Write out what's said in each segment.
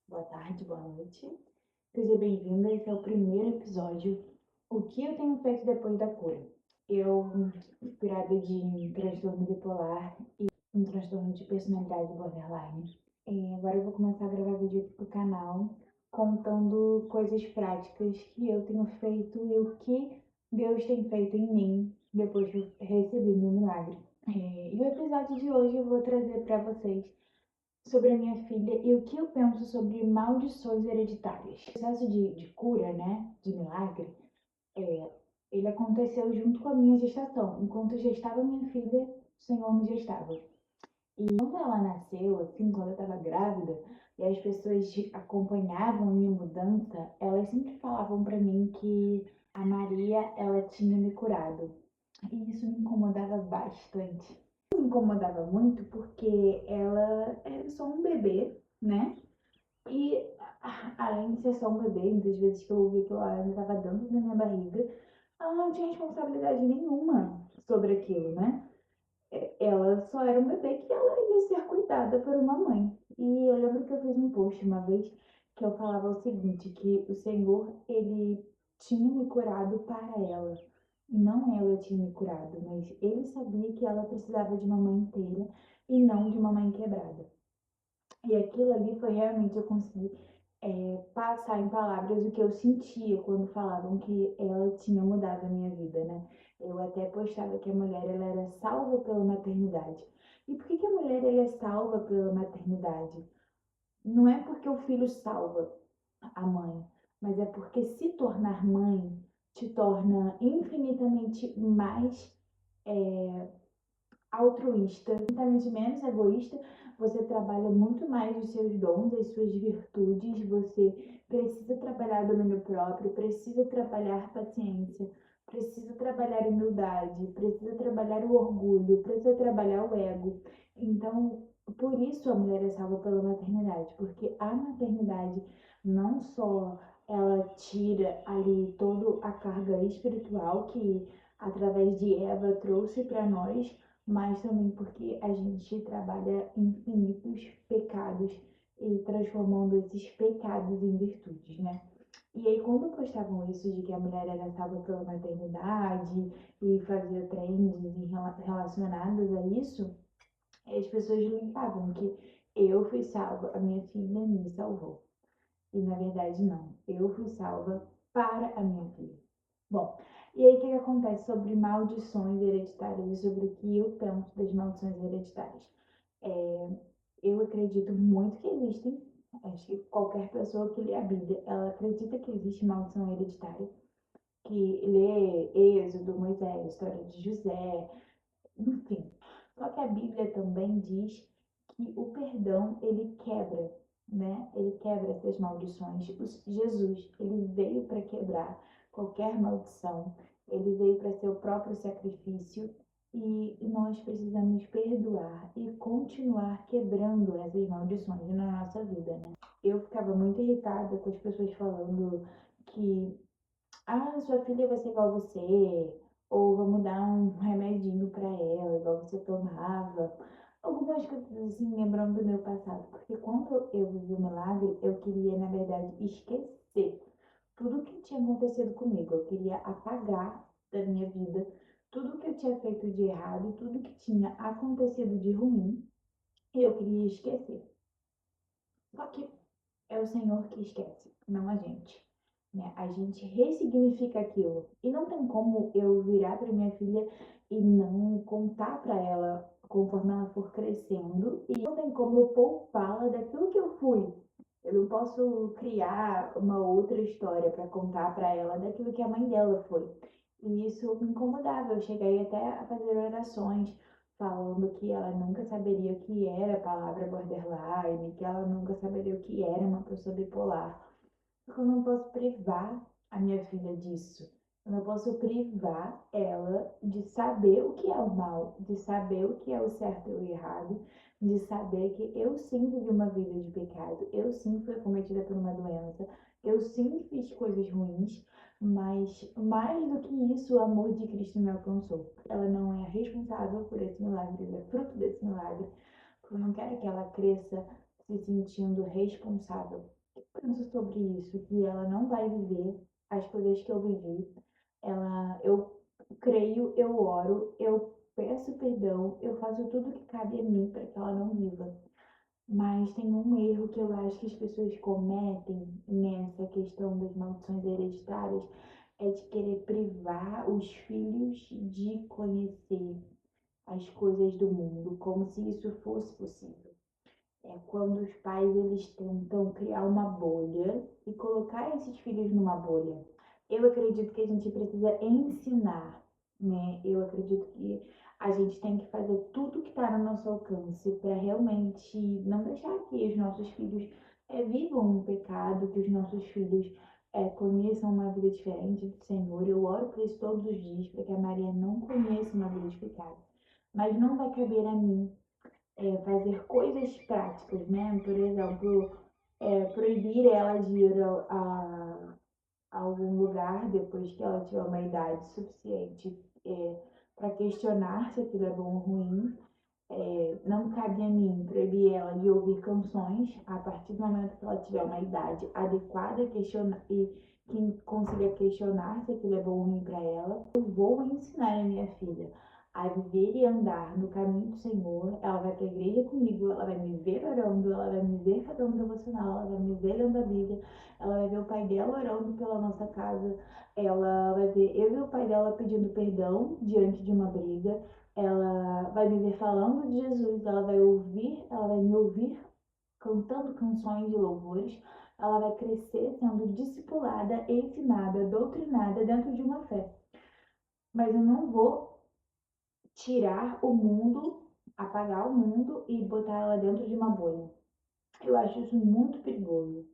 Boa tarde, boa noite. Seja bem-vinda. Esse é o primeiro episódio. O que eu tenho feito depois da cura? Eu, inspirada de transtorno bipolar e um transtorno de personalidade borderline. Agora eu vou começar a gravar vídeo aqui pro canal, contando coisas práticas que eu tenho feito e o que Deus tem feito em mim depois que eu recebi o meu milagre. E o episódio de hoje eu vou trazer para vocês sobre a minha filha e o que eu penso sobre maldições hereditárias. O processo de cura, né, de milagre, é, ele aconteceu junto com a minha gestação. Enquanto eu gestava minha filha, o Senhor me gestava. E quando ela nasceu, assim, quando eu estava grávida, e as pessoas acompanhavam a minha mudança, elas sempre falavam para mim que a Maria, ela tinha me curado. E isso me incomodava bastante. Me incomodava muito porque ela era só um bebê, né? E além de ser só um bebê, muitas vezes que eu ouvia que ela ainda estava dentro da minha barriga, ela não tinha responsabilidade nenhuma sobre aquilo, né? Ela só era um bebê que ela ia ser cuidada por uma mãe. E eu lembro que eu fiz um post uma vez que eu falava o seguinte, que o Senhor, ele tinha me curado para ela. E não ela tinha me curado, mas ele sabia que ela precisava de uma mãe inteira e não de uma mãe quebrada. E aquilo ali foi realmente eu consegui passar em palavras o que eu sentia quando falavam que ela tinha mudado a minha vida, né? Eu até postava que a mulher ela era salva pela maternidade. E por que que a mulher ela é salva pela maternidade? Não é porque o filho salva a mãe, mas é porque se tornar mãe te torna infinitamente mais altruísta, infinitamente menos egoísta, você trabalha muito mais os seus dons, as suas virtudes, você precisa trabalhar domínio próprio, precisa trabalhar paciência, precisa trabalhar humildade, precisa trabalhar o orgulho, precisa trabalhar o ego. Então, por isso a mulher é salva pela maternidade, porque a maternidade não só ela tira ali toda a carga espiritual que através de Eva trouxe para nós, mas também porque a gente trabalha infinitos pecados e transformando esses pecados em virtudes, né? E aí, quando postavam isso de que a mulher era salva pela maternidade e fazia trends relacionadas a isso, as pessoas ligavam que eu fui salva, a minha filha me salvou. E na verdade, não. Eu fui salva para a minha filha. Bom, e aí o que acontece sobre maldições hereditárias e sobre o que eu penso das maldições hereditárias? É, eu acredito muito que existem. Acho que qualquer pessoa que lê a Bíblia, ela acredita que existe maldição hereditária. Que lê Êxodo, Moisés, história de José, enfim. Só que a Bíblia também diz que o perdão, ele quebra, né? Ele quebra essas maldições. Jesus, ele veio para quebrar qualquer maldição. Ele veio para ser o próprio sacrifício e nós precisamos perdoar e continuar quebrando essas maldições na nossa vida, né? Eu ficava muito irritada com as pessoas falando que sua filha vai ser igual você, ou vamos dar um remedinho para ela, igual você tomava. Algumas coisas assim lembrando do meu passado, porque quando eu vivi o milagre, eu queria, na verdade, esquecer tudo que tinha acontecido comigo. Eu queria apagar da minha vida tudo que eu tinha feito de errado, tudo que tinha acontecido de ruim, e eu queria esquecer. Só que é o Senhor que esquece, não a gente. Né? A gente ressignifica aquilo. E não tem como eu virar para minha filha e não contar para ela conforme ela for crescendo. E não tem como eu poupá-la daquilo que eu fui. Eu não posso criar uma outra história para contar para ela daquilo que a mãe dela foi. E isso me incomodava. Eu cheguei até a fazer orações falando que ela nunca saberia o que era a palavra borderline, que ela nunca saberia o que era uma pessoa bipolar. Porque eu não posso privar a minha filha disso. Eu não posso privar ela de saber o que é o mal, de saber o que é o certo e o errado, de saber que eu sim vivi uma vida de pecado, eu sim fui acometida por uma doença, eu sim fiz coisas ruins, mas mais do que isso, o amor de Cristo me alcançou. Ela não é responsável por esse milagre, ela é fruto desse milagre. Porque eu não quero que ela cresça se sentindo responsável. Eu penso sobre isso, que ela não vai viver as coisas que eu vivi. Eu creio, eu oro, eu peço perdão, eu faço tudo que cabe a mim para que ela não viva. Mas tem um erro que eu acho que as pessoas cometem nessa questão das maldições hereditárias, é de querer privar os filhos de conhecer as coisas do mundo, como se isso fosse possível. É quando os pais eles tentam criar uma bolha e colocar esses filhos numa bolha. Eu acredito que a gente precisa ensinar, né? Eu acredito que a gente tem que fazer tudo que está no nosso alcance para realmente não deixar que os nossos filhos vivam um pecado, que os nossos filhos conheçam uma vida diferente do Senhor. Eu oro por isso todos os dias, para que a Maria não conheça uma vida de pecado. Mas não vai caber a mim fazer coisas práticas, né? Por exemplo, proibir ela de ir a algum lugar depois que ela tiver uma idade suficiente para questionar se aquilo é bom ou ruim. Não cabe a mim proibir ela de ouvir canções a partir do momento que ela tiver uma idade adequada e que consiga questionar se aquilo é bom ou ruim para ela. Eu vou ensinar a minha filha a viver e andar no caminho do Senhor. Ela vai para a igreja comigo, ela vai me ver orando, ela vai me ver fazendo um devocional, ela vai me ver lendo a Bíblia, ela vai ver o pai dela orando pela nossa casa, ela vai ver eu e o pai dela pedindo perdão diante de uma briga, ela vai me ver falando de Jesus, ela vai me ouvir cantando canções de louvores, ela vai crescer sendo discipulada, ensinada, doutrinada dentro de uma fé. Mas eu não vou tirar o mundo, apagar o mundo e botar ela dentro de uma bolha. Eu acho isso muito perigoso,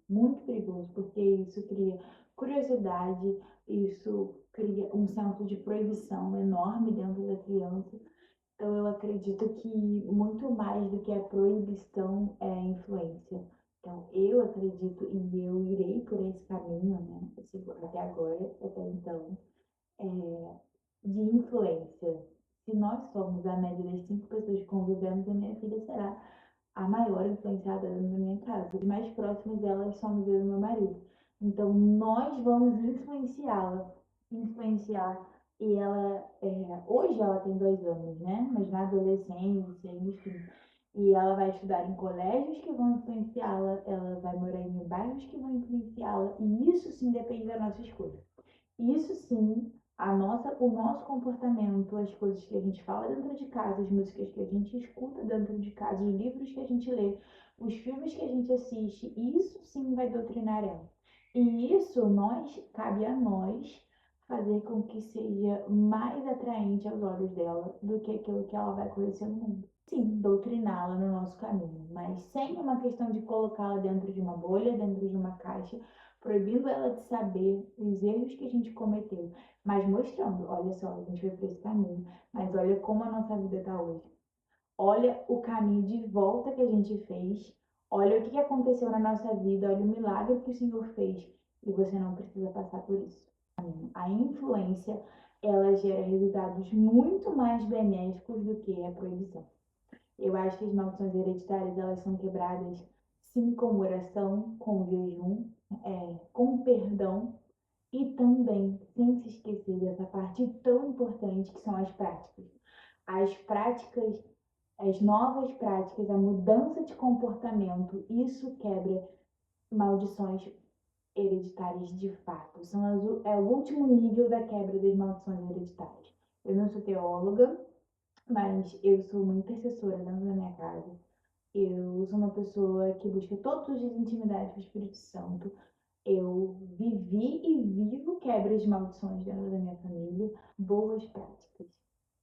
porque isso cria curiosidade, isso cria um senso de proibição enorme dentro da criança. Então, eu acredito que muito mais do que a proibição é a influência. Então, eu acredito e eu irei por esse caminho, né? Até agora, até então, é, de influência. Se nós somos a média das 5 pessoas que convivemos, a minha filha será a maior influenciada da minha casa. As mais próximas delas somos eu e meu marido. Então, nós vamos influenciar. E ela, hoje ela tem 2 anos, né? Mas na adolescência, enfim. E ela vai estudar em colégios que vão influenciá-la, ela vai morar em bairros que vão influenciá-la. E isso sim depende da nossa escolha. Isso sim, o nosso comportamento, as coisas que a gente fala dentro de casa, as músicas que a gente escuta dentro de casa, os livros que a gente lê, os filmes que a gente assiste, isso sim vai doutrinar ela. E isso cabe a nós fazer com que seja mais atraente aos olhos dela do que aquilo que ela vai conhecer no mundo. Sim, doutriná-la no nosso caminho, mas sem uma questão de colocá-la dentro de uma bolha, dentro de uma caixa, proibindo ela de saber os erros que a gente cometeu, mas mostrando, olha só, a gente foi por esse caminho, mas olha como a nossa vida está hoje. Olha o caminho de volta que a gente fez, olha o que aconteceu na nossa vida, olha o milagre que o Senhor fez, e você não precisa passar por isso. A influência, ela gera resultados muito mais benéficos do que a proibição. Eu acho que as maldições hereditárias, elas são quebradas sim com oração, com jejum, com perdão e também sem se esquecer dessa parte tão importante que são as práticas. As práticas, as novas práticas, a mudança de comportamento, isso quebra maldições hereditárias de fato. É o último nível da quebra das maldições hereditárias. Eu não sou teóloga, mas eu sou uma intercessora dentro da minha casa. Eu sou uma pessoa que busca todos os dias intimidade com o Espírito Santo. Eu vivi e vivo quebras de maldições dentro da minha família, boas práticas,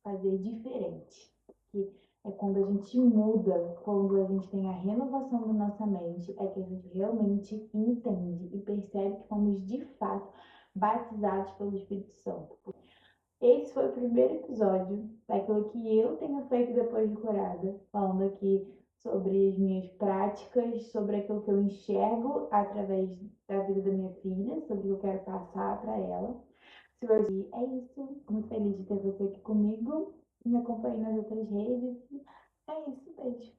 fazer diferente. Que é quando a gente muda, quando a gente tem a renovação da nossa mente, é que a gente realmente entende e percebe que fomos de fato batizados pelo Espírito Santo. Esse foi o primeiro episódio daquilo que eu tenho feito depois de curada, falando aqui sobre as minhas práticas, sobre aquilo que eu enxergo através da vida da minha filha, sobre o que eu quero passar para ela. Se você é isso, muito feliz de ter você aqui comigo, me acompanhe nas outras redes. É isso, beijo.